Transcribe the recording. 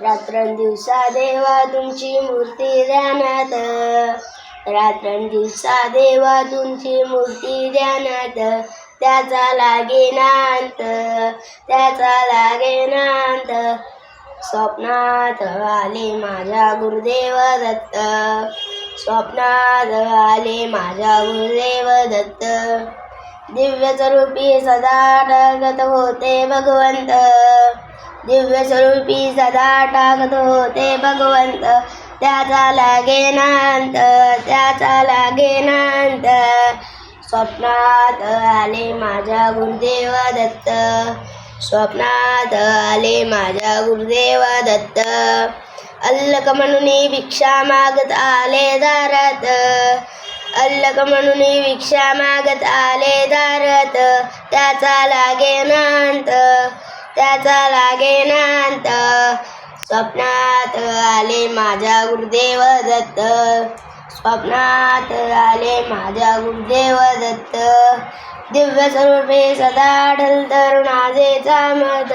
रात्रंदिवसा देवा तुमची मूर्ती ध्यानात, रात्रंदिवसा देवा तुमची मूर्ती ध्यानात, त्याचा लागेनांत, त्याचा लागेनांत. स्वप्नात आले माझ्या गुरुदेव दत्त, स्वप्नात आले माझ्या गुरुदेव दत्त. दिव्य स्वरूपी सदा टाकत होते भगवंत, दिव्य स्वरूपी सदा टाकत होते भगवंत. त्याचा लागेनांत, त्याचा लागेनांत. स्वप्नात आले माझ्या गुरुदेव दत्त, स्वप्नात आले माझ्या गुरुदेव दत्त. अल्लक म्हणून भिक्षा मागत आले दारात, अल्लक म्हणून भिक्षा मागत आले दारात. त्याचा लागेनांत, त्याचा लागेनांत. स्वप्नात आले माझ्या गुरुदेव दत्त, स्वप्नात आले माझ्या गुरुदेव दत्त. दिव्य स्वरूपी सदा अढळ तरुणाचे मत,